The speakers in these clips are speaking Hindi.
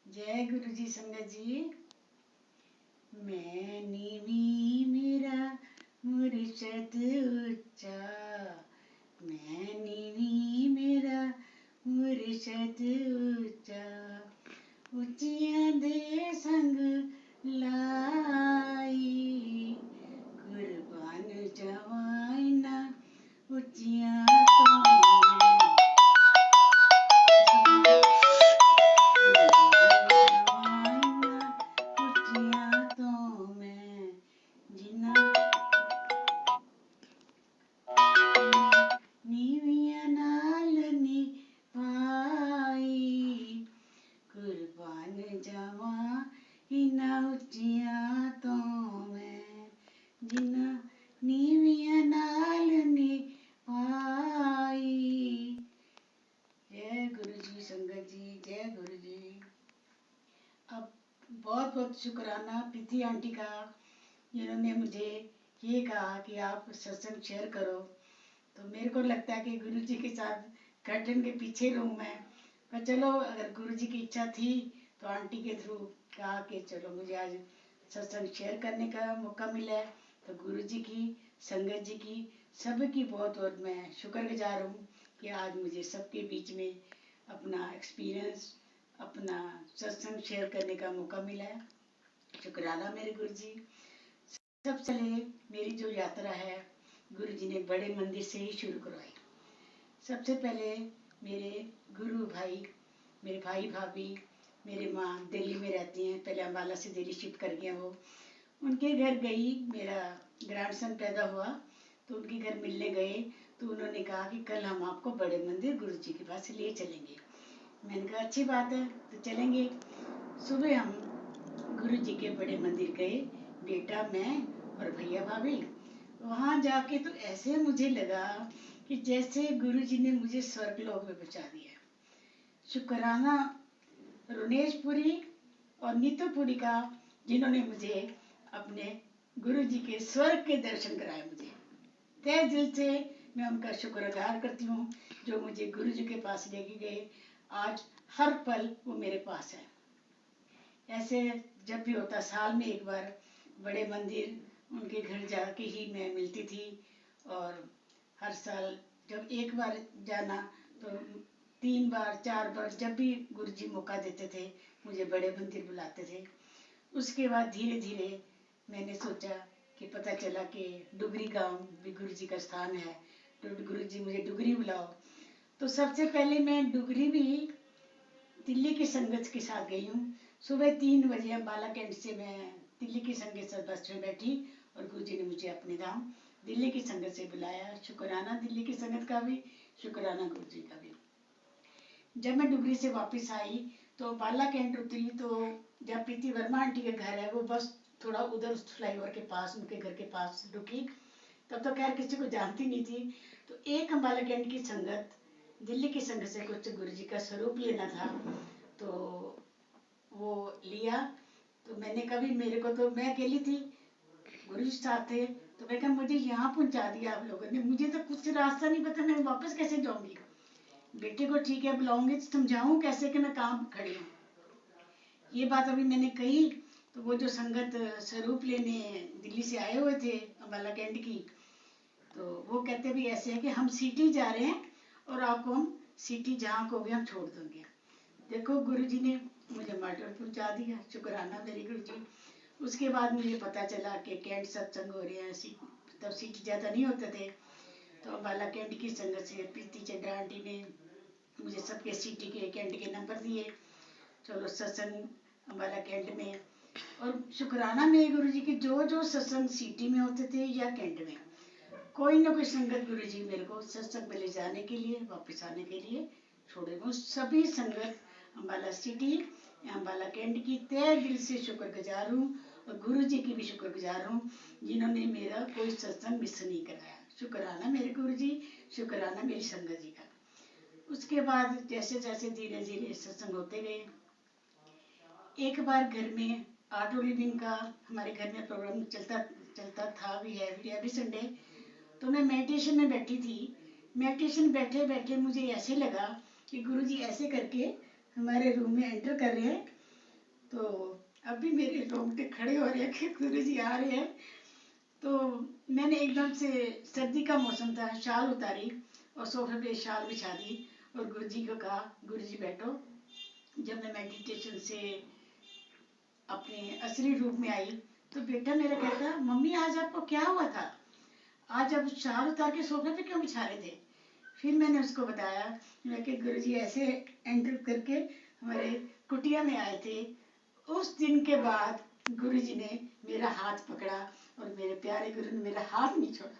जय गुरु जी संगत जी। मैं नीवी मेरा मुर्शद ऊंचा, मैं नीवी मेरा मुर्शद ऊंचा, ऊंचियां दे संग लाई, कुर्बान जवाना ऊंचियां बहुत बहुत शुक्राना प्रीति आंटी का, जिन्होंने मुझे ये कहा कि आप सत्संग शेयर करो। तो मेरे को लगता है कि गुरु जी के साथ कर्टन के पीछे रहूं मैं, पर चलो अगर गुरु जी की इच्छा थी तो आंटी के थ्रू कहा कि चलो मुझे आज सत्संग शेयर करने का मौका मिला है। तो गुरु जी की, संगत जी की, सबकी बहुत बहुत मैं शुक्रगुजार हूँ कि आज मुझे सबके बीच में अपना एक्सपीरियंस, अपना सत्संग शेयर करने का मौका मिला है। शुक्राना मेरे गुरु जी। सबसे पहले मेरी जो यात्रा है गुरु जी ने बड़े मंदिर से ही शुरू करवाई। सबसे पहले मेरे गुरु भाई, मेरे भाई भाभी, मेरे माँ दिल्ली में रहती हैं, पहले अम्बाला से दिल्ली शिफ्ट कर गए वो। उनके घर गई, मेरा ग्रैंडसन पैदा हुआ तो उनके घर मिलने गए, तो उन्होंने कहा कि कल हम आपको बड़े मंदिर गुरु जी के पास ले चलेंगे। मैंने कहा अच्छी बात है तो चलेंगे। सुबह हम गुरु जी के बड़े मंदिर गए, बेटा, मैं और भैया भाभी। वहाँ जाके तो ऐसे मुझे लगा कि जैसे गुरु जी ने मुझे स्वर्गलोक में पहुंचा दिया। शुक्राना रुनेशपुरी और नीतूपुरी का, जिन्होंने मुझे अपने गुरु जी के स्वर्ग के दर्शन कराए। मुझे तहे दिल से मैं उनका शुक्रगुजार करती हूँ जो मुझे गुरु जी के पास लेके गए। आज हर पल वो मेरे पास है। ऐसे जब भी होता साल में एक बार बड़े मंदिर उनके घर जाके ही मैं मिलती थी। और हर साल जब एक बार जाना तो 3 बार 4 बार जब भी गुरुजी मौका देते थे मुझे बड़े मंदिर बुलाते थे। उसके बाद धीरे धीरे मैंने सोचा कि पता चला कि डुगरी गांव भी गुरुजी का स्थान है, तो गुरुजी मुझे डुगरी बुलाओ। तो सबसे पहले मैं डुगरी भी दिल्ली की संगत के साथ गई हूँ। सुबह 3 बजे अम्बाला कैंट से मैं दिल्ली की संगत से बस में बैठी और गुरुजी ने मुझे अपने धाम दिल्ली की संगत से बुलाया। शुक्राना दिल्ली की संगत का भी, शुक्राना गुरुजी का भी। जब मैं डुगरी से वापस आई तो अम्बाला कैंट उतरी, तो जब प्रीति वर्मा आंटी के घर है वो बस थोड़ा उधर फ्लाईओवर के पास, उनके घर के पास रुकी। तब तो खैर किसी को जानती नहीं थी। तो एक अम्बाला कैंट की संगत दिल्ली की संगत से कुछ गुरु जी का स्वरूप लेना था तो वो लिया। तो मैंने कभी, मेरे को तो मैं अकेली थी, गुरु जी साथ थे, तो मैं कहा मुझे यहाँ पहुंचा दिया आप लोगों ने, मुझे तो कुछ रास्ता नहीं पता, मैं वापस कैसे जाऊंगी। बेटे को ठीक है बुलाऊंगी तो समझाऊं कैसे कि मैं कहाँ खड़ी हूँ। ये बात अभी मैंने कही तो वो जो संगत स्वरूप लेने दिल्ली से आए हुए थे अम्बाला कैंट की, तो वो कहते भी ऐसे है कि हम सिटी जा रहे हैं और आपको हम सिटी जहाँ कहोगे हम छोड़ देंगे। देखो गुरुजी ने मुझे मर्डर पहुंचा दिया। शुक्राना मेरे गुरुजी। उसके बाद मुझे पता चला कि कैंट सत्संग हो रहे हैं, तब सिटी ज़्यादा नहीं होते थे। तो अम्बाला कैंट की संगत से प्रीति चड्डा आंटी ने मुझे सबके सिटी के कैंट के नंबर दिए। चलो सत्संग अम्बाला कैंट में, और शुक्राना मेरे गुरुजी की जो जो सत्संग सिटी में होते थे या कैंट में, कोई ना कोई संगत गुरुजी मेरे को सत्संग में ले जाने के लिए, वापस आने के लिए छोड़े। मैं सभी संगत अम्बाला सिटी या अम्बाला कैंट की तहे दिल से शुक्रगुजार हूँ और गुरुजी की भी शुक्रगुजार हूँ जिन्होंने मेरा कोई सत्संग मिस नहीं कराया। शुक्राना मेरे गुरुजी, शुक्राना मेरी संगत जी का। उसके बाद जैसे जैसे धीरे धीरे सत्संग होते गए, एक बार घर में ऑटो लिविंग का हमारे घर में प्रोग्राम चलता चलता था भी है एवरी संडे। तो मैं मेडिटेशन में बैठी थी। मेडिटेशन बैठे बैठे मुझे ऐसे लगा कि गुरुजी ऐसे करके हमारे रूम में एंटर कर रहे हैं तो अभी मेरे रोंगटे खड़े हो रहे हैं कि गुरु जी आ रहे हैं। तो मैंने एकदम से, सर्दी का मौसम था, शाल उतारी और सोफे पे शाल बिछा दी और गुरु जी को कहा, गुरु जी बैठो। जब मैं मेडिटेशन से अपने असली रूप में आई तो बेटा मेरा कहता, मम्मी आज आपको क्या हुआ था, आज आप शाल उतार के सोफे पे क्यों बिछा रहे थे। फिर मैंने उसको बताया, मैं कि गुरुजी ऐसे एंटर करके हमारे कुटिया में आए थे। उस दिन के बाद गुरुजी ने मेरा हाथ पकड़ा और मेरे प्यारे गुरु ने मेरा हाथ नहीं छोड़ा।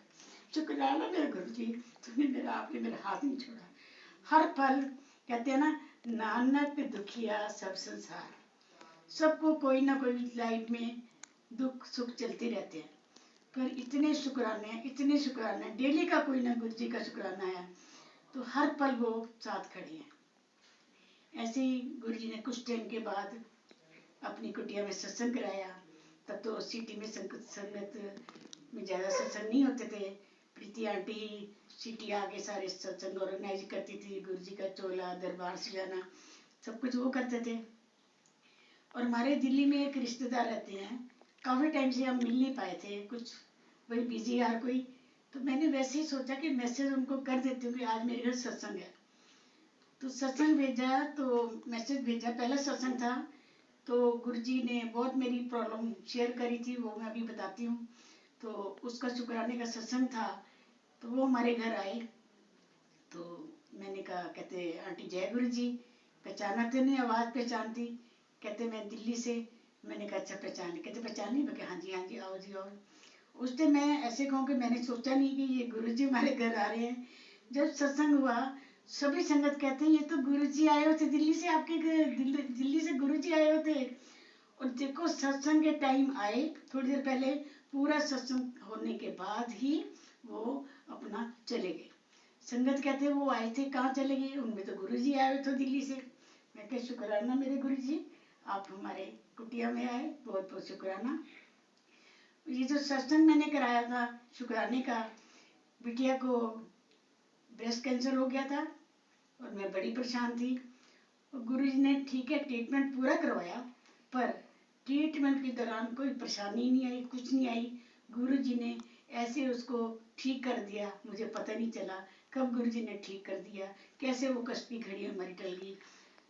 शुक्राना मेरे गुरुजी, तुमने मेरा, आपने मेरा हाथ नहीं छोड़ा। हर पल कहते हैं ना, नानक दुखिया सब संसार, सबको कोई ना कोई लाइफ में दुख सुख चलते रहते हैं। पर इतने शुक्राने डेली का कोई ना गुरु जी का शुक्राना है, तो हर पल वो साथ खड़े हैं। ऐसे ही गुरु जी ने कुछ टाइम के बाद अपनी कुटिया में सत्संग कराया। तब तो सिटी में संगत में ज़्यादा सत्संग नहीं होते थे। प्रीति आंटी सिटी आके सारे सत्संग ऑर्गेनाइज करती थी, गुरु जी का चोला दरबार सजाना सब कुछ वो करते थे। और हमारे दिल्ली में एक रिश्तेदार रहते हैं, काफ़ी टाइम से हम मिल नहीं पाए थे, कुछ वही बिजी हर कोई। तो मैंने वैसे ही सोचा कि मैसेज उनको कर देती हूँ कि आज मेरे घर सत्संग है। तो सत्संग भेजा, तो मैसेज भेजा, पहला सत्संग था। तो गुरुजी ने बहुत मेरी प्रॉब्लम शेयर करी थी, वो मैं अभी बताती हूँ। तो उसका शुक्राने का सत्संग था, तो वो हमारे घर आए। तो मैंने कहा, कहते आंटी जय गुरु जी, पहचाना तो नहीं, आवाज़ पहचानती। कहते मैं दिल्ली से। मैंने कहा अच्छा पहचान ली। कहते पहचान ली। मैं कहा हाँ जी आओ जी आओ। उस टाइम मैं ऐसे कहूँ कि मैंने सोचा नहीं कि ये गुरुजी हमारे घर आ रहे हैं। जब सत्संग हुआ, सभी संगत कहते हैं ये तो गुरुजी आए हुए थे दिल्ली से, आपके घर दिल्ली से गुरुजी आए हुए थे। और देखो सत्संग के टाइम आए, थोड़ी देर पहले पूरा सत्संग होने के बाद ही वो अपना चले गए। संगत कहते वो आए थे, कहाँ चले गए, उनमें तो गुरुजी आए हुए थे दिल्ली से। मैं कह शुक्राना मेरे गुरुजी, आप हमारे कुटिया में आए, बहुत बहुत शुक्राना। ये जो सत्संग मैंने कराया था शुक्राने का, बिटिया को ब्रेस्ट कैंसर हो गया था और मैं बड़ी परेशान थी। और गुरुजी ने ठीक है ट्रीटमेंट पूरा करवाया, पर ट्रीटमेंट के दौरान कोई परेशानी नहीं आई, कुछ नहीं आई। गुरुजी ने ऐसे उसको ठीक कर दिया, मुझे पता नहीं चला कब गुरुजी ने ठीक कर दिया, कैसे वो कष्ट की घड़ी हमारी टल गई,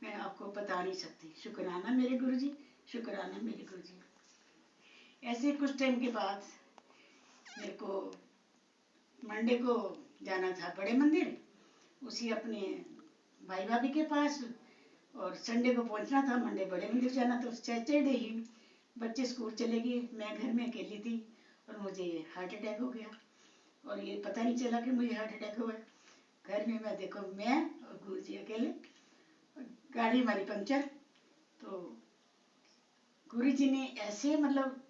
मैं आपको बता नहीं सकती। शुक्राना मेरे गुरुजी, शुक्राना मेरे गुरुजी। ऐसे कुछ टाइम के बाद मेरे को मंडे को जाना था बड़े मंदिर, उसी अपने भाई भाभी के पास, और संडे को पहुंचना था, मंडे बड़े मंदिर जाना। तो सैटरडे ही बच्चे स्कूल चले गए, मैं घर में अकेली थी और मुझे हार्ट अटैक हो गया। और ये पता नहीं चला कि मुझे हार्ट अटैक हुआ। घर में मैं देखो, मैं और गुरु जी अकेले, गाड़ी हमारी पंक्चर। तो गुरु जी ने ऐसे मतलब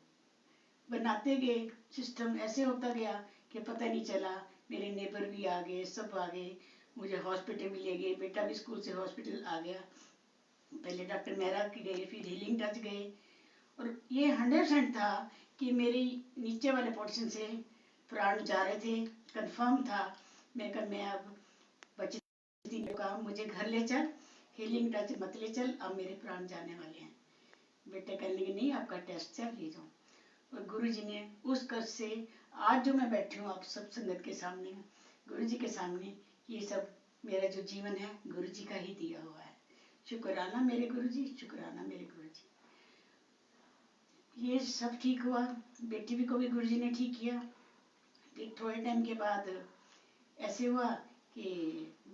बनाते गए, सिस्टम ऐसे होता गया कि पता नहीं चला। मेरे नेबर भी आ गए, सब आ गए, मुझे हॉस्पिटल भी ले गए, बेटा भी स्कूल से हॉस्पिटल आ गया। पहले डॉक्टर मेहरा के गए, फिर हीलिंग टच गए। और ये 100% था कि मेरे नीचे वाले पोर्शन से प्राण जा रहे थे, कंफर्म था। मैं कहा मैं अब बचती का, मुझे घर ले चल, हीलिंग टच मत ले चल, अब मेरे प्राण जाने वाले हैं। बेटे कहने लगे नहीं आपका टेस्ट चल, ले जाओ। और गुरु जी ने उस कष्ट से आज जो मैं बैठी हूँ आप सब संगत के सामने, गुरु जी के सामने, ये सब मेरा जो जीवन है गुरु जी का ही दिया हुआ है। शुक्राना मेरे गुरु जी, शुक्राना मेरे गुरु जी। ये सब ठीक हुआ, बेटी भी को भी गुरु जी ने ठीक किया। फिर थोड़े टाइम के बाद ऐसे हुआ कि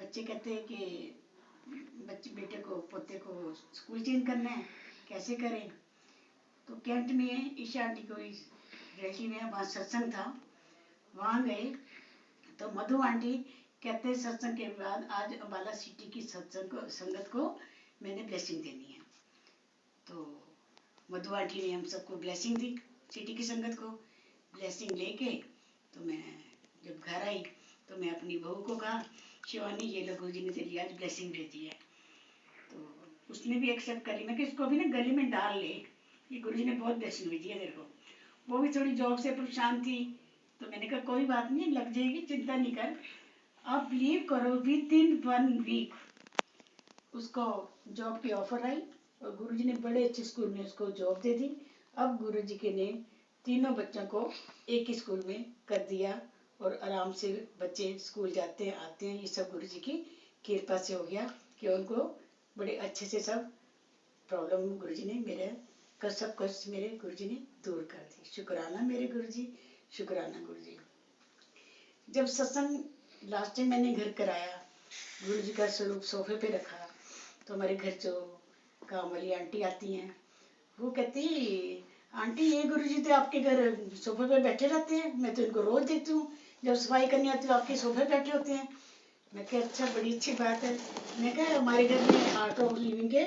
बच्चे कहते हैं कि बच्चे बेटे को पोते को स्कूल चेंज करना है, कैसे करें। तो कैंट में ईशा आंटी को रिलेटिव में वहाँ सत्संग था, वहाँ गए। तो मधु आंटी कहते हैं सत्संग के बाद आज अम्बाला सिटी की सत्संग को संगत को मैंने ब्लेसिंग देनी है। तो मधु आंटी ने हम सबको ब्लेसिंग दी, सिटी की संगत को ब्लेसिंग लेके। तो मैं जब घर आई तो मैं अपनी बहू को कहा, शिवानी ये लो गुरु जी ने तेरी आज ब्लेसिंग भेजी है। तो उसने भी एक्सेप्ट करी। मैं कि इसको भी ना गले में डाल ले, ये गुरु जी ने बहुत ब्लेसिंग भेजी है तेरे को। वो भी थोड़ी जॉब से परेशान थी, तो मैंने कहा कोई बात नहीं, लग जाएगी, चिंता नहीं कर। आप बिलीव करो, विद इन 1 वीक उसको जॉब की ऑफर आई और गुरुजी ने बड़े अच्छे स्कूल में उसको जॉब दे दी। अब गुरुजी के ने तीनों बच्चों को एक ही स्कूल में कर दिया और आराम से बच्चे स्कूल जाते हैं आते हैं। ये सब गुरुजी की कृपा से हो गया कि उनको बड़े अच्छे से सब प्रॉब्लम गुरुजी ने मेरे सब कष्ट मेरे गुरुजी ने दूर कर दी। शुक्राना मेरे गुरुजी, शुक्राना गुरुजी। जब सत्संग लास्ट टाइम मैंने घर कराया, गुरुजी का स्वरूप सोफे पे रखा, तो हमारे घर जो काम वाली आंटी आती हैं वो कहती, आंटी ये गुरुजी तो आपके घर सोफे पे बैठे रहते हैं, मैं तो इनको रोज देखती हूँ, जब सफाई करनी आती है आपके सोफे बैठे होते हैं। मैं कहा अच्छा, बड़ी अच्छी बात है। मैं कहा हमारे घर में आर्ट ऑफ लिविंग के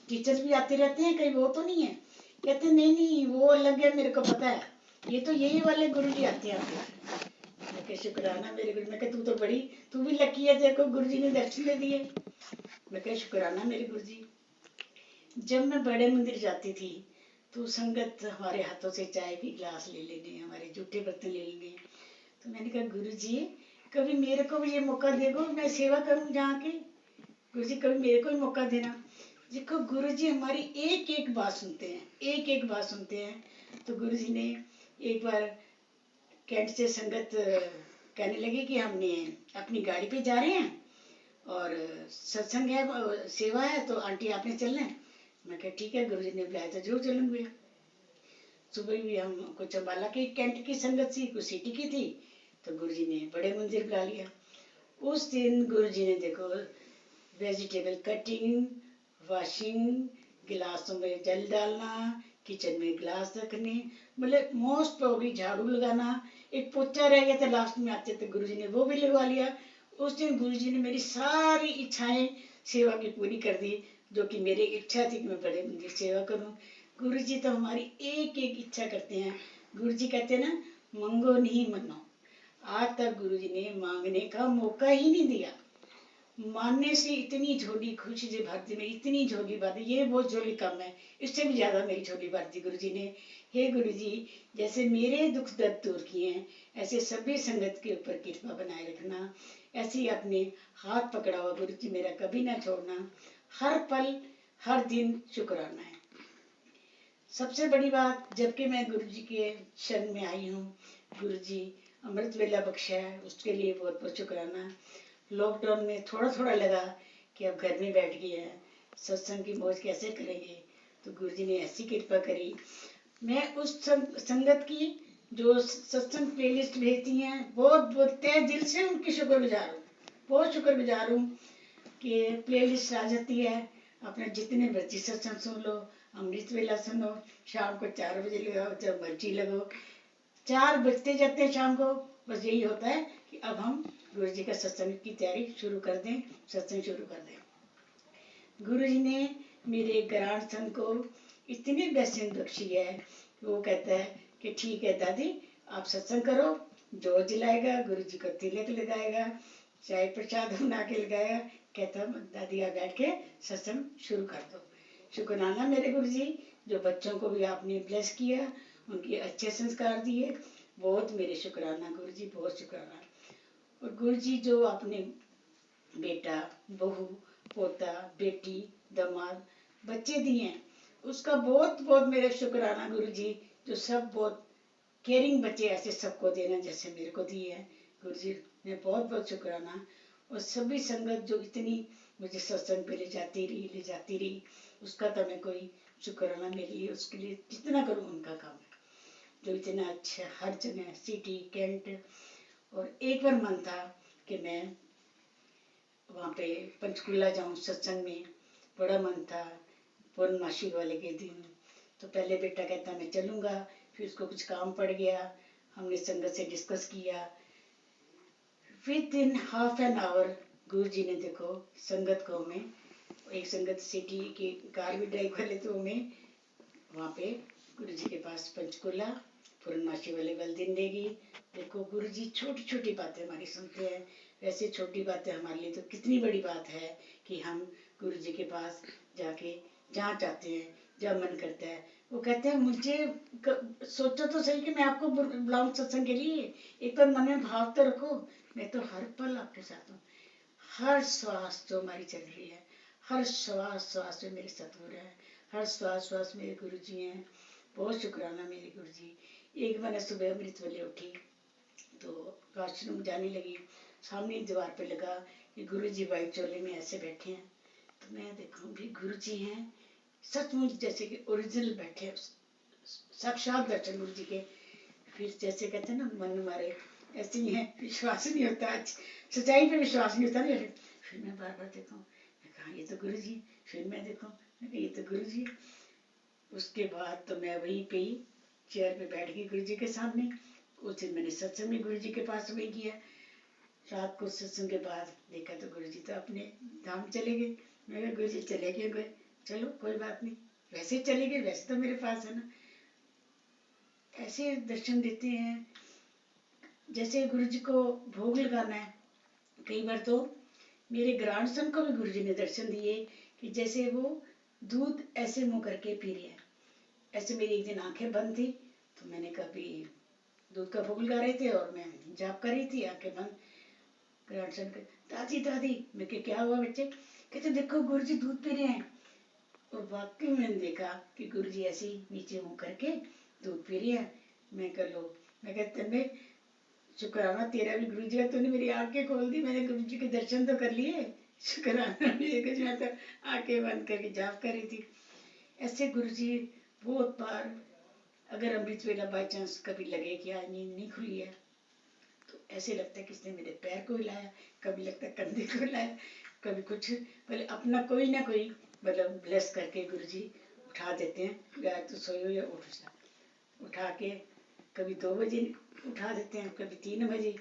टीचर्स भी आते रहते हैं, कहीं वो तो नहीं है? कहते नहीं नहीं वो अलग है, मेरे को पता है, ये तो यही वाले गुरुजी आते हैं आपके। मैं कहा शुक्राना मेरे गुरु। मैं कहा तू भी लकी है, तेरे को गुरुजी ने दर्शन दे दिए। मैं कहा शुक्राना मेरे गुरुजी। जब मैं बड़े मंदिर जाती थी तो संगत हमारे हाथों से चाय की गिलास ले लेने, हमारे जूठे बर्तन ले लेने। तो मैंने कहा गुरुजी कभी मेरे को भी ये मौका दे दो, मैं सेवा करूं जहाँ के। गुरुजी कभी मेरे को भी मौका देना। देखो गुरुजी हमारी एक एक बात सुनते हैं, एक एक बात सुनते हैं। तो गुरुजी ने एक बार कैंट से संगत कहने लगी कि हमने अपनी गाड़ी पे जा रहे हैं और सत्संग है, सेवा है, तो आंटी आपने चलना है। मैं कहा ठीक है, गुरुजी ने बुलाया तो जरूर चलूंगी। सुबह भी हम कुछ अम्बाला की कैंट की संगत थी, कुछ सिटी की थी, तो गुरुजी ने बड़े मंदिर बुला लिया। उस दिन गुरुजी ने देखो वेजिटेबल कटिंग, वॉशिंग, गिलासों में जल डालना, किचन में गिलास रखने, मतलब मोस्ट प्रोबली झाड़ू लगाना, एक पोचा रह गया था लास्ट में आते तो गुरुजी ने वो भी लगवा लिया। उस दिन गुरुजी ने मेरी सारी इच्छाएं सेवा की पूरी कर दी, जो कि मेरी इच्छा थी कि मैं बड़े मंदिर सेवा करूं। गुरुजी तो हमारी एक एक इच्छा करते हैं। गुरुजी कहते हैं ना, मंगो नहीं मनो। आज तक गुरुजी ने मांगने का मौका ही नहीं दिया। मानने से इतनी झोली खुशी से भरती में, इतनी झोली भर दी, ये बहुत झोली कम है, इससे भी ज्यादा मेरी झोली भर दी गुरुजी ने। हे गुरुजी, जैसे मेरे दुख दर्द दूर किए हैं, ऐसे सभी संगत के ऊपर कृपा बनाए रखना। ऐसे ही अपने हाथ पकड़ा हुआ गुरुजी मेरा कभी ना छोड़ना। हर पल हर दिन शुक्राना है। सबसे बड़ी बात, जबकि मैं गुरुजी के शरण में आई हूँ, गुरुजी अमृत वेला बख्शा है, उसके लिए बहुत बहुत शुक्राना। लॉकडाउन में थोड़ा थोड़ा लगा कि अब घर में बैठ गए हैं, सत्संग की मौज कैसे करेंगे, तो गुरुजी ने ऐसी कृपा करी। मैं उस संगत की जो सत्संग प्लेलिस्ट भेजती हैं, बहुत बहुत तहे दिल से उनकी शुक्रगुजार हूँ, बहुत शुक्रगुजार हूँ कि प्लेलिस्ट आ जाती है। अपने जितने मर्जी सत्संग सुन लो, अमृत वेला सुनो, शाम को 4 बजे लगाओ, जब मर्जी लगो, 4 बजते जाते हैं शाम को। बस यही होता है कि अब हम गुरुजी का सत्संग की तैयारी शुरू कर दें, सत्संग शुरू कर दें। गुरुजी ने मेरे ग्रांड सन को इतनी ब्लेसिंग बख्शी है कि वो कहता है कि ठीक है दादी, आप सत्संग करो, जो जलाएगा गुरुजी को तिलक लगाएगा, चाय प्रसाद बना के लगाएगा, कहता दादी आप बैठ के सत्संग शुरू कर दो। शुक्राना मेरे गुरुजी, जो बच्चों को भी आपने ब्लेस किया, उनके अच्छे संस्कार दिए, बहुत मेरे शुक्राना गुरुजी, बहुत शुक्राना। और गुरुजी जो आपने बेटा, बहू, पोता, बेटी, दामाद, बच्चे दिए हैं, उसका बहुत बहुत मेरा शुक्राना गुरुजी, जो सब बहुत केयरिंग बच्चे ऐसे सबको देना जैसे मेरे को दिए हैं। गुरुजी ने बहुत बहुत शुक्राना। और सभी संगत जो इतनी मुझे सत्संग पे ले जाती रही, उसका तो मैं कोई शुक्राना मेरे लिए, उसके लिए जितना करूँ उनका काम है, जो इतना अच्छा हर जगह सिटी कैंट। और एक बार मन था कि मैं वहाँ पे पंचकुला जाऊँ सत्संग में, बड़ा मन था पूर्णमासी वाले के दिन। तो पहले बेटा कहता मैं चलूँगा, फिर उसको कुछ काम पड़ गया, हमने संगत से डिस्कस किया, with in half an hour गुरुजी ने देखो संगत को हमें, एक संगत सिटी की कार भी ड्राइव कर लेते हमें वहाँ पे गुरुजी के पास पंचकुला पूर्णमासी वाले वाले दिन देगी। देखो गुरुजी छोटी छोटी बातें हमारी सुनते हैं, वैसे छोटी बातें हमारे लिए तो कितनी बड़ी बात है कि हम गुरुजी के पास जाके जहाँ चाहते हैं, जब मन करता है, वो कहते हैं मुझे सोचो तो सही कि मैं आपको बुलाऊं सत्संग के लिए, एक बार मन में भाव तो रखो, मैं तो हर पल आपके साथ हूँ। हर श्वास जो हमारी चल रही है, हर श्वास श्वास में मेरे साथ हो रहा है, हर श्वास श्वास मेरे गुरु जी हैं। बहुत शुक्राना मेरे गुरु जी। एक बार मैं सुबह अमृत वेले उठी तो वॉशरूम जाने लगी, सामने दीवार पे लगा कि गुरु जी वाइट चोले में ऐसे बैठे हैं। तो मैं देखूंगी गुरु जी हैं सचमुच जैसे कि ओरिजिनल बैठे, साक्षात दर्शन गुरु जी के। फिर जैसे कहते हैं ना मन मारे ऐसे ही है, विश्वास नहीं होता, सच्चाई पे विश्वास नहीं होता ना। फिर मैं बार बार देखूं, मैं कहा ये तो गुरु जी। फिर मैं देखूं, मैं कहा ये तो गुरु जी। उसके बाद तो मैं वहीं पे ही चेयर पे बैठ गई गुरु जी के सामने। उस दिन मैंने सत्संग भी गुरु जी के पास में किया। रात को सत्संग के बाद देखा तो गुरु जी तो अपने धाम चले गए। मैं कहा गुरु जी चले क्यों गए? चलो कोई बात नहीं, वैसे चले गए, वैसे तो मेरे पास है ना। ऐसे दर्शन देते हैं जैसे गुरु जी को भोग लगाना है। कई बार तो मेरे ग्रैंडसन को भी गुरु जी ने दर्शन दिए कि जैसे वो दूध ऐसे मुंह करके पी रहे हैं। ऐसे मेरी एक दिन आंखें बंद थी तो मैंने कभी दूध का भोग लगा रहे थे और मैं जाप कर रही थी, आंखें बंद। ग्रैंडसन के दादी दादी, मैं क्या हुआ बच्चे? कहते देखो गुरु जी दूध पी रहे हैं। और वाकई मैंने देखा कि गुरु जी ऐसे नीचे मुंह करके दूध पी रहे हैं। मैं कर लो, मैं कहते मैं शुक्राना तेरा भी गुरु जी है, तूने मेरी आंखें खोल दी, मैंने गुरु जी के दर्शन तो कर लिए। शुक्राना मेरे कुछ, मैं तो आंखें बंद करके जाप कर रही थी। ऐसे गुरु जी बहुत बार, अगर अमृत वेला बाई चांस कभी लगे कि आज नींद नहीं खुली है तो ऐसे लगता है किसने मेरे पैर को हिलाया, कभी लगता है कंधे को हिलाया, कभी कुछ, पहले अपना कोई ना कोई मतलब ब्लेस करके गुरु जी उठा देते हैं। या तो सोई हो या उठ जा, उठा के कभी 2 बजे उठा देते हैं, कभी 3 बजे।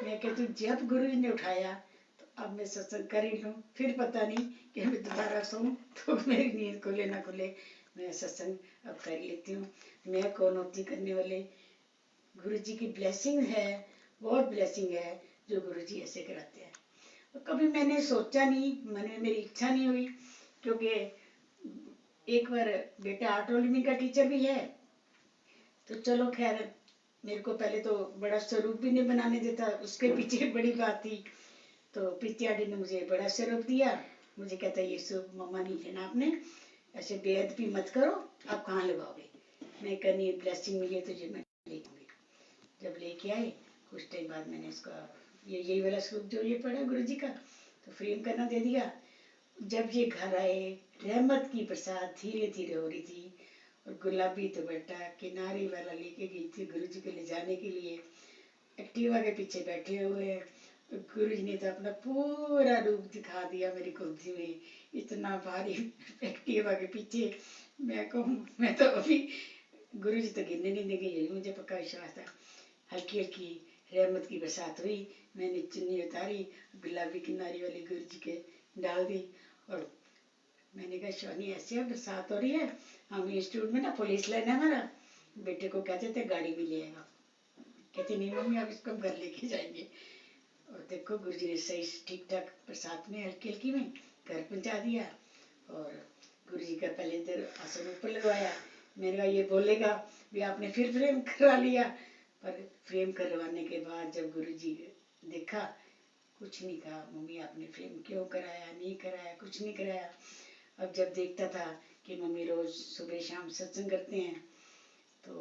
मैं कहती हूँ जब गुरु जी ने उठाया तो अब मैं सत्संग कर ही लूँ, फिर पता नहीं कि मैं दोबारा सोऊं तो मेरी नींद खुले ना खुले, मैं सत्संग अब कर लेती हूँ। मैं कौन होती करने वाले, गुरु जी की ब्लेसिंग है, बहुत ब्लेसिंग है जो गुरु जी ऐसे कराते हैं। और कभी मैंने सोचा नहीं, मैंने मेरी इच्छा नहीं हुई, क्योंकि एक बार बेटा आर्ट ओलमी का टीचर भी है तो चलो खैर, मेरे को पहले तो बड़ा स्वरूप भी नहीं बनाने देता, उसके पीछे बड़ी बात थी। तो प्रीतियाडी ने मुझे बड़ा स्वरूप दिया, मुझे कहता ये स्वरूप मम्मा नहीं लेना आपने, ऐसे बेअदबी मत करो, आप कहाँ लगाओगे? मैं कहनी ब्लेसिंग मिली है तुझे, मैं लेंगी। जब लेके आए कुछ टाइम बाद मैंने इसका यही वाला स्वरूप जो ये पड़ा गुरु जी का तो फ्रेम करना दे दिया। जब ये घर आए, रहमत की बरसात धीरे धीरे हो रही थी और गुलाबी दुपट्टा किनारे वाला लेके गई थी गुरु जी को ले जाने के लिए। एक्टिवा के पीछे बैठे हुए तो गुरु जी ने तो अपना पूरा रूप दिखा दिया मेरी गोदी में, इतना भारी एक्टिवा के पीछे। मैं कहूँ मैं तो अभी गुरु जी तो गिरने नहीं देंगे, यही मुझे पक्का विश्वास था। हल्की हल्की रहमत की बरसात हुई, मैंने चुन्नी उतारी, गुलाबी किनारी वाली गुरु जी के डाल दी और मैंने कहा शिवानी ऐसे है बरसात हो रही है, हम इंस्टीट्यूट में ना पुलिस लाइन है हमारा, बेटे को कहते थे गाड़ी भी ले आएगा। कहती नहीं मम्मी आप इसको घर लेके जाएंगे। और देखो गुरु जी ने सही ठीक ठाक बरसात में हल्की हल्की में घर पहुंचा दिया। और गुरु जी का पहले इधर आसन ऊपर लगवाया। मैंने कहा ये बोलेगा भी आपने फिर फ्रेम करवा लिया, पर फ्रेम करवाने के बाद जब गुरु जी देखा, कुछ नहीं कहा मम्मी आपने फ्रेम क्यों कराया, नहीं कराया, कुछ नहीं कराया। अब जब देखता था कि मम्मी रोज सुबह शाम सत्संग करते हैं तो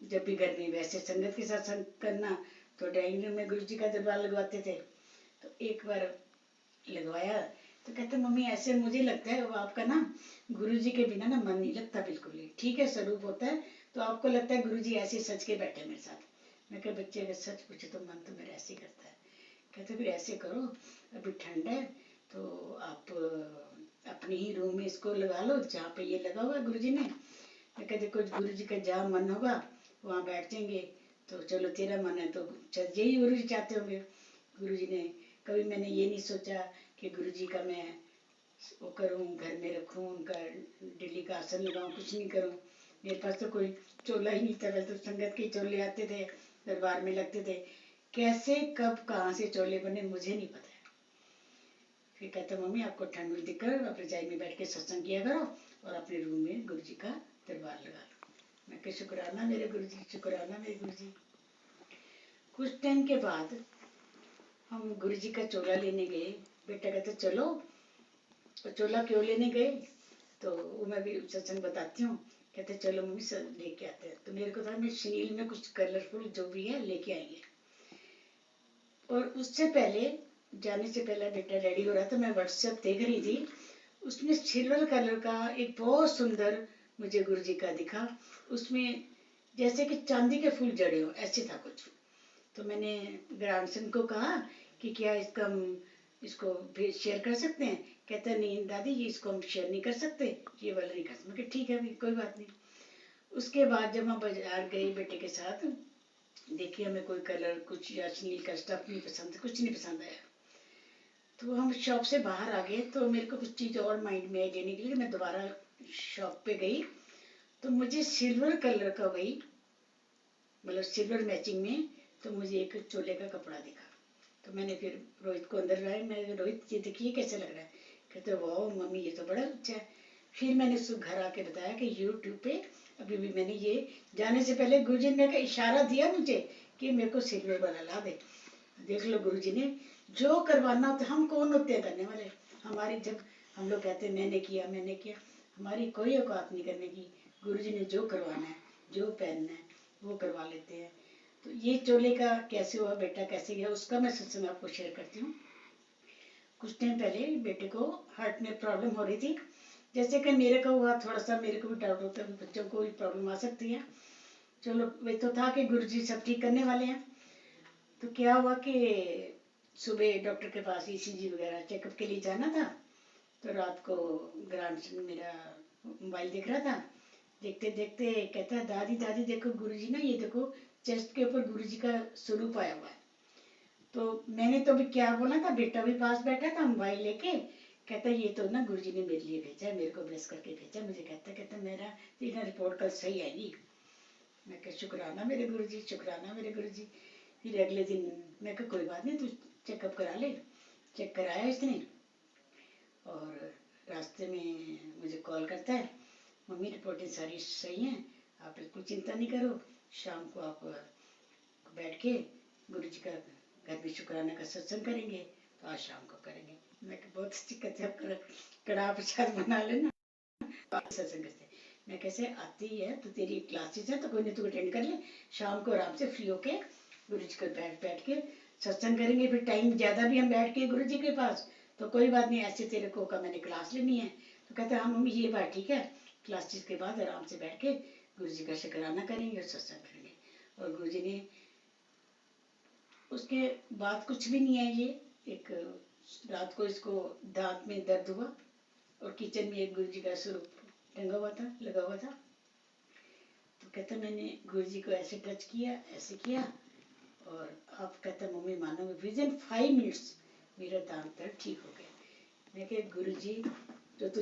जब भी घर में वैसे संगत के साथ संग करना तो ड्राइंग रूम में गुरु जी का दरबार लगवाते थे। तो एक बार लगवाया तो कहते मम्मी ऐसे मुझे लगता है वो आपका ना गुरु जी के बिना ना मन नहीं लगता बिल्कुल ही, ठीक है स्वरूप होता है तो आपको लगता है गुरु जी ऐसे सच के बैठे मेरे साथ। मैं कहा बच्चे अगर सच पूछे तो मन तो मेरा ऐसे ही करता है। कहते फिर ऐसे करो, अभी ठंड है तो आप अपने ही रूम में इसको लगा लो जहाँ पे ये लगा हुआ है गुरु जी ने। मैं कहते कुछ गुरु जी का जहाँ मन होगा वहाँ बैठ जाएंगे, तो चलो तेरा मन है तो यही गुरु जी चाहते होंगे। गुरु जी ने कभी मैंने ये नहीं सोचा कि गुरु जी का मैं वो करूँ, घर में रखूँ, उनका डेली का आसन लगाऊँ, कुछ नहीं करूँ। मेरे पास तो कोई चोला ही नहीं था, वैसे तो संगत के चोले आते थे, दरबार में लगते थे, कैसे कब कहाँ से चोले बने मुझे नहीं पता है। फिर कहता मम्मी आपको ठंड में दिक्कत, आप रजाई में बैठ के सत्संग किया करो और अपने रूम में गुरु जी का दरबार लगा लो। मैं कह शुक्राना मेरे गुरु जी, शुक्राना मेरे गुरु जी। कुछ टाइम के बाद हम गुरु जी का चोला लेने गए। बेटा कहते चलो, तो चोला क्यों लेने गए? तो वो मैं भी सत्संग बताती हूँ। कहते चलो मम्मी लेके आते हैं। तो मेरे को था मैं शनील में कुछ कलरफुल जो भी है लेके आएंगे। और उससे पहले जाने से पहले बेटा रेडी हो रहा था, मैं व्हाट्सएप देख रही थी, उसमें सिल्वर कलर का एक बहुत सुंदर मुझे गुरु जी का दिखा। उसमें जैसे कि चांदी के फूल जड़े हो ऐसे था कुछ। तो मैंने ग्रांडसन को कहा कि क्या इसका हम इसको भी शेयर कर सकते हैं। कहता नहीं दादी ये इसको हम शेयर नहीं कर सकते, ये वाला नहीं कर सकते। मैं ठीक है कोई बात नहीं। उसके बाद जब हम बाजार गए बेटे के साथ, देखिए हमें कोई कलर कुछ या अश्लील का स्टफ नहीं पसंद, कुछ नहीं पसंद आया। तो हम शॉप से बाहर आ गए। तो मेरे को कुछ चीज़ और माइंड में आई लेने के लिए। मैं दोबारा शॉप पे गई तो मुझे सिल्वर कलर का वही मतलब सिल्वर मैचिंग में तो मुझे एक चोले का कपड़ा दिखा। तो मैंने फिर रोहित को अंदर लाया। मैं रोहित ये देखिए कैसा लग रहा है। कहते वाह मम्मी ये तो बड़ा अच्छा है। फिर मैंने उसको घर आके बताया कि यूट्यूब पे अभी भी मैंने ये जाने से पहले गुरुजी ने का इशारा दिया मुझे कि मेरे को सिल्वर वाला ला दे। देख लो गुरुजी ने जो करवाना होता, हम कौन होते हैं करने वाले। हमारी जब हम लोग कहते हैं मैंने किया, हमारी कोई औकात नहीं करने की। गुरुजी ने जो करवाना है जो पहनना है वो करवा लेते हैं। तो ये चोले का कैसे हुआ, बेटा कैसे गया, उसका मैं सत्संग आपको शेयर करती हूँ। कुछ टाइम पहले बेटे को हार्ट में प्रॉब्लम हो रही थी। जैसे कि मेरे को हुआ, थोड़ा सा मेरे को भी डाउट होता है बच्चों को भी प्रॉब्लम आ सकती है। चलो वे तो था कि गुरुजी सब ठीक करने वाले हैं। तो क्या हुआ कि सुबह डॉक्टर के पास ईसीजी वगैरह चेकअप के लिए जाना था। तो रात को ग्रांडसन मेरा मोबाइल देख रहा था। देखते देखते कहता है दादी दादी देखो गुरुजी ना, ये देखो चेस्ट के ऊपर गुरुजी का स्वरूप आया हुआ है। तो मैंने तो भी क्या बोला था, बेटा भी पास बैठा था मोबाइल लेके। कहता ये तो ना गुरुजी ने मेरे लिए भेजा है, मेरे को ब्लेस करके भेजा। मुझे कहता मेरा तेरा रिपोर्ट कल सही आएगी। मैं कहा शुक्राना मेरे गुरुजी, शुक्राना मेरे गुरुजी। फिर अगले दिन मैं कहा कोई बात नहीं तू चेकअप करा ले। चेक कराया इसने और रास्ते में मुझे कॉल करता है, मम्मी रिपोर्टें सारी सही हैं, आप बिल्कुल चिंता नहीं करो, शाम को आप बैठ के गुरु जी का घर में शुक्राना का सत्संग करेंगे। तो आज शाम को करेंगे। मैं बहुत अच्छी कहते हैं कड़ा प्रसाद बना लेना सत्संग से। मैं कैसे आती है तो तेरी क्लासेस है तो कोई नहीं तू अटेंड कर ले, शाम को आराम से फ्री होके गुरु जी को बैठ के सत्संग करेंगे। फिर टाइम ज्यादा भी हम बैठ के गुरु जी के पास तो कोई बात नहीं, ऐसे तेरे को का मैंने क्लास लेनी है। तो कहते हाँ मम्मी ये बात ठीक है, क्लासेस के बाद आराम से बैठ के गुरु जी का शुक्राना करेंगे और सत्संग करेंगे। और गुरु जी ने उसके बाद कुछ भी नहीं है। ये एक रात को इसको दांत में दर्द हुआ और किचन में एक गुरु जी का स्वरूप टंगा हुआ था, लगा हुआ था। तो कहता मैंने गुरु जी को ऐसे टच किया, ऐसे किया और आप कहता मम्मी मानोगे विद इन 5 मिनट्स मेरा दांत दर्द ठीक हो गया। मैं कह गुरु जी जो तू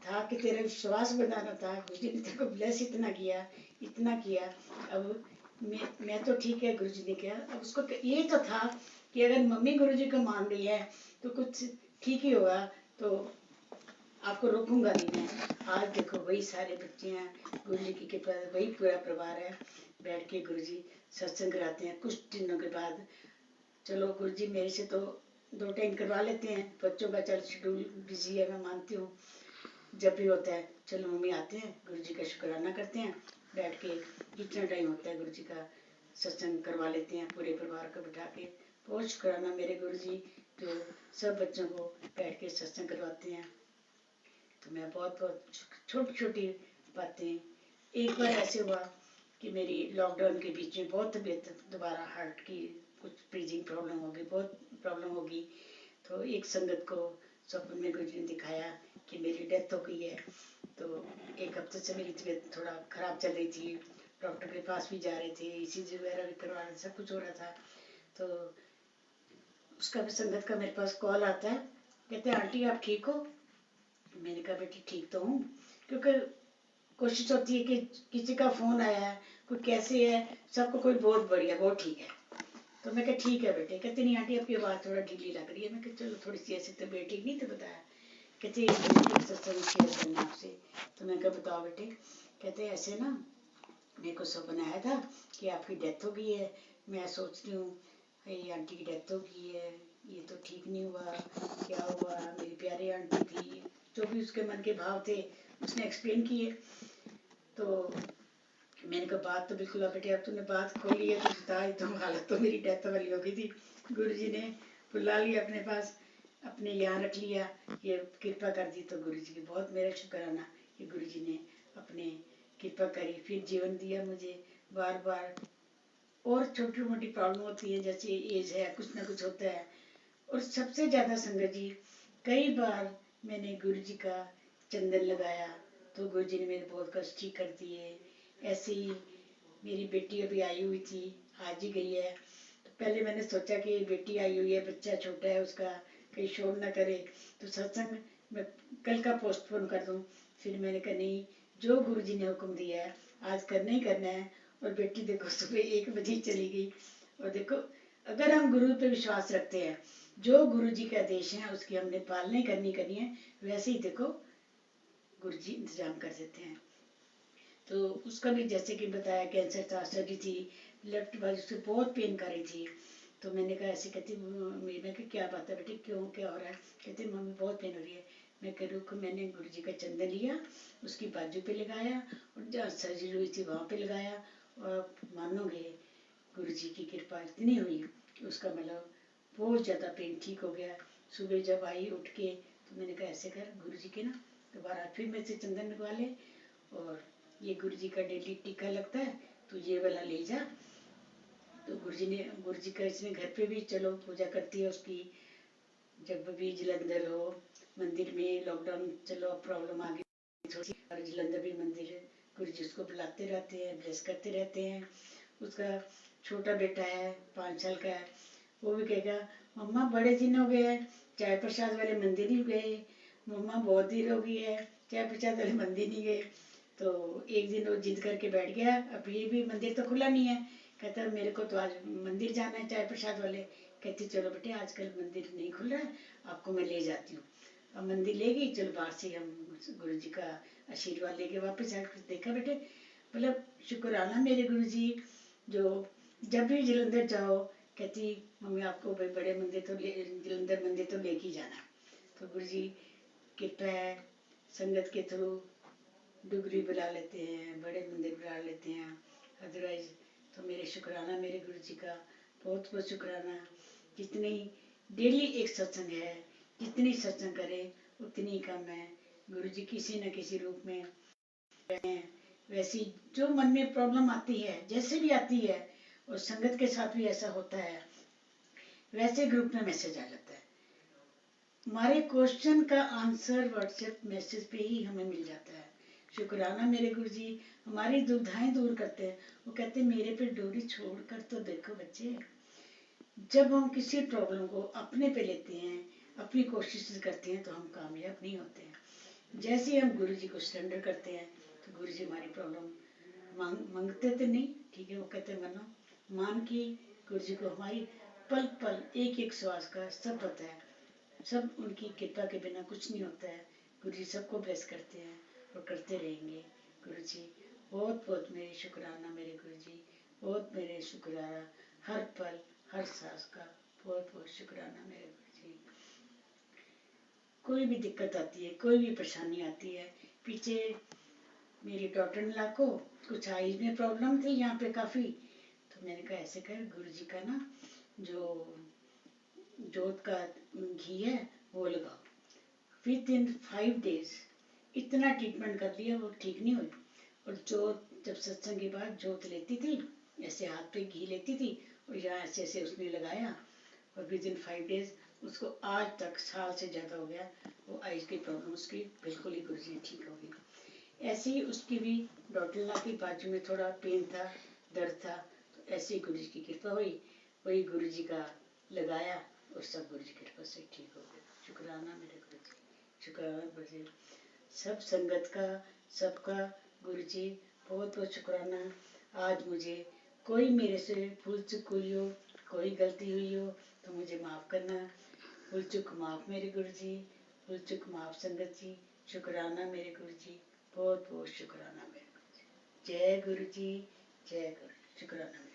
था कि तेरा विश्वास बनाना था, गुरु जी ने तेरे को ब्लेस इतना किया। अब मैं तो ठीक है गुरु जी ने किया। अब उसको ये तो था कि अगर मम्मी गुरु जी को मान रही है तो कुछ ठीक ही होगा, तो आपको रोकूंगा नहीं मैं। आज देखो वही सारे बच्चे हैं, गुरु जी की कृपा वही पूरा परिवार है, बैठ के गुरु जी सत्संग कराते हैं। कुछ दिनों के बाद चलो गुरु जी मेरे से तो 2 टाइम करवा लेते हैं, बच्चों का चल शेड्यूल बिजी है मैं मानती हूँ। जब भी होता है चलो मम्मी आते हैं गुरु जी का शुक्राना करते हैं, बैठ के जितना टाइम होता है गुरु जी का सत्संग करवा लेते हैं पूरे परिवार को बिठा के। बहुत शुक्राना मेरे गुरु जी जो सब बच्चों को बैठ के सत्संग करवाते हैं। तो मैं बहुत छोटी छोटी बातें। एक बार ऐसे हुआ कि मेरी लॉकडाउन के बीच में बहुत तबीयत दोबारा हार्ट की कुछ ब्रीदिंग प्रॉब्लम होगी, बहुत प्रॉब्लम होगी। तो एक संगत को स्वप्न में गुरु जी ने दिखाया कि मेरी डेथ हो गई है। तो 1 हफ्ते से मेरी तबीयत थोड़ा खराब चल रही थी, डॉक्टर के पास भी जा रहे थे, ईसीजी वगैरह भी करवा रहे थे, सब कुछ हो रहा था। तो उसका भी संगत का मेरे पास कॉल आता है, कहते हैं आंटी आप ठीक हो। मैंने कहा बेटी ठीक तो हूँ, क्योंकि कोशिश होती है कि किसी का फोन आया है कोई कैसे है, सबको कोई बहुत बढ़िया बहुत ठीक है। तो मैं कहा ठीक है बेटे। कहते नहीं आंटी आपकी आवाज़ थोड़ा ढीली लग रही है। मैं कहा चलो थोड़ी सी ऐसी तबीयत ठीक नहीं तो बताया। कहते सत्संग शेयर करना आपसे। तो मैं कहा बताओ बेटे। कहते ऐसे ना मेरे को सपना आया था कि आपकी डेथ हो गई है। मैं सोचती हूँ ये आंटी की डेथ हो गई है, ये तो ठीक नहीं हुआ, क्या हुआ, मेरी प्यारी आंटी थी, जो भी उसके मन के भाव थे उसने एक्सप्लेन किए। तो मैंने कहा बात तो बिल्कुल बेटे अब तूने बात खोली है तो बता, तो हालत तो मेरी डेथ वाली हो गई थी। गुरुजी ने बुला लिया अपने पास, अपने यहाँ रख लिया, ये कृपा कर दी। तो गुरुजी की बहुत मेरा शुक्राना कि गुरुजी ने अपने कृपा करी, फिर जीवन दिया मुझे। बार बार और छोटी मोटी प्रॉब्लम होती है, जैसे एज है, कुछ ना कुछ होता है। और सबसे ज्यादा संगत जी, कई बार मैंने गुरुजी का चंदन लगाया तो गुरुजी ने मेरे बहुत कष्ट ठीक कर दिए। ऐसे ही मेरी बेटी अभी आई हुई थी, आज ही गई है। तो पहले मैंने सोचा कि बेटी आई हुई है, बच्चा छोटा है उसका, कहीं शोर ना करे, तो सत्संग मैं कल का पोस्टपोन कर दूं। फिर मैंने कहा नहीं, जो गुरुजी ने हुक्म दिया है आज करना ही करना है। और बेटी देखो सुबह 1 बजे चली गई। और देखो, अगर हम गुरु पे विश्वास रखते हैं, जो गुरुजी के आदेश हैं उसकी हमने पालना करनी है, वैसे ही देखो गुरुजी इंतजाम कर देते हैं। तो उसका भी जैसे कि बताया, कैंसर था, सर्जरी थी, लेफ्ट बाजू से बहुत पेन कर रही थी। तो मैंने कहा ऐसे, कहती मैं कहा क्या बात है बेटी, क्यों, क्या हो रहा है? कहती मम्मी बहुत पेन हो रही है। मैं कह रुक, मैंने गुरुजी का चंदन लिया, उसकी बाजू पे लगाया और जहाँ सर्जरी हुई थी वहाँ पे लगाया। और मानोगे गुरुजी की कृपा इतनी हुई कि उसका मतलब बहुत ज़्यादा पेन ठीक हो गया। सुबह जब आई उठ के तो मैंने कहा ऐसे कर, गुरुजी के ना दोबारा फिर मैं से चंदन लगवा ले, और ये गुरुजी का डेली टीका लगता है तो ये वाला ले जा। तो गुरुजी का इसने घर पे भी चलो पूजा करती है उसकी। जब भी जलंधर हो मंदिर में, लॉकडाउन चलो अब प्रॉब्लम आ गई थोड़ी, और जलंधर भी मंदिर है, गुरुजी उसको बुलाते रहते हैं, ब्लेस करते रहते हैं। उसका छोटा बेटा है 5 साल का है, वो भी कहेगा मम्मा बड़े दिन हो गए हैं, चाय प्रसाद वाले मंदिर नहीं गए, मम्मा बहुत देर हो गई है, चाय प्रसाद वाले मंदिर नहीं गए। तो एक दिन वो जिद करके बैठ गया, अभी भी मंदिर तो खुला नहीं है, कहता मेरे को तो आज मंदिर जाना है चाय प्रसाद वाले। कहती चलो बेटे आजकल मंदिर नहीं खुल रहा है, आपको मैं ले जाती हूँ। अब मंदिर ले गई, चलो बाहर से हम गुरु जी का आशीर्वाद लेके वापस आकर देखा बेटे, मतलब शुक्राना मेरे गुरु जी, जो जब भी जलंधर जाओ कहती मम्मी आपको बड़े मंदिर तो जलंधर मंदिर तो लेके ही जाना। तो गुरु जी कृपा है, संगत के थ्रू डुगरी बुला लेते हैं, बड़े मंदिर बुला लेते हैं। अदरवाइज तो मेरे शुक्राना मेरे गुरु जी का, बहुत बहुत शुक्राना। जितनी डेली एक सत्संग है, जितनी सत्संग करे उतनी कम है। गुरु जी किसी न किसी रूप में हैं। वैसी जो मन में प्रॉब्लम आती है, जैसे भी आती है, और संगत के साथ भी ऐसा होता है, वैसे ग्रुप में मैसेज आ जाता है। हमारे क्वेश्चन का आंसर व्हाट्सएप मैसेज पे ही हमें मिल जाता है। शुक्राना मेरे गुरुजी हमारी दुविधाएं दूर करते हैं। वो कहते हैं मेरे पे डोरी छोड़कर तो देखो बच्चे, जब हम किसी प्रॉब्लम को अपने पे लेते हैं, अपनी कोशिश करते हैं, तो हम कामयाब नहीं होते हैं। जैसे ही हम गुरुजी को सरेंडर करते हैं तो गुरुजी हमारी प्रॉब्लम मांगते तो नहीं, ठीक है, वो कहते मानो, मान की गुरुजी को हमारी पल पल एक एक श्वास का सब पता है। सब उनकी कृपा के बिना कुछ नहीं होता है। गुरु जी सबको ब्लेस करते हैं और करते रहेंगे। गुरु जी बहुत बहुत मेरे शुक्राना मेरे गुरु जी, बहुत मेरे शुक्राना हर पल हर सांस का, बहुत बहुत शुक्राना मेरे गुरु जी। कोई भी दिक्कत आती है, कोई भी परेशानी आती है, पीछे मेरी डॉटर इन लॉ को कुछ आईज में प्रॉब्लम थी यहाँ पे काफ़ी, तो मैंने कहा ऐसे कर गुरु जी का ना जो जोत का घी है वो लगाओ। विद इन 5 days इतना ट्रीटमेंट कर लिया, वो ठीक नहीं हुई। और जोत जब सत्संग के बाद जोत लेती थी, ऐसे हाथ पे घी लेती थी और यहाँ ऐसे ऐसे उसने लगाया, और विद इन 5 days उसको आज तक साल से ज़्यादा हो गया, वो आइज की प्रॉब्लम उसकी बिल्कुल ही गुरुजी ठीक हो गई। ऐसे ही उसकी भी डॉटर ला की बाजू में थोड़ा पेन था, दर्द था, तो ऐसे ही गुरुजी की कृपा हुई, वही गुरुजी का लगाया और सब गुरुजी की कृपा से ठीक हो गया। शुक्राना मेरे गुरुजी, शुक्राना गुरुजी, सब संगत का, सबका गुरुजी बहुत बहुत शुक्राना। आज मुझे कोई मेरे से भूल चूक हुई हो, कोई गलती हुई हो तो मुझे माफ़ करना। भूल चूक माफ़ मेरे गुरुजी, भूल चूक माफ़ संगत जी, शुक्राना मेरे गुरुजी, बहुत बहुत शुक्राना मेरे गुरुजी। जय गुरुजी, जय गुरु, शुक्राना।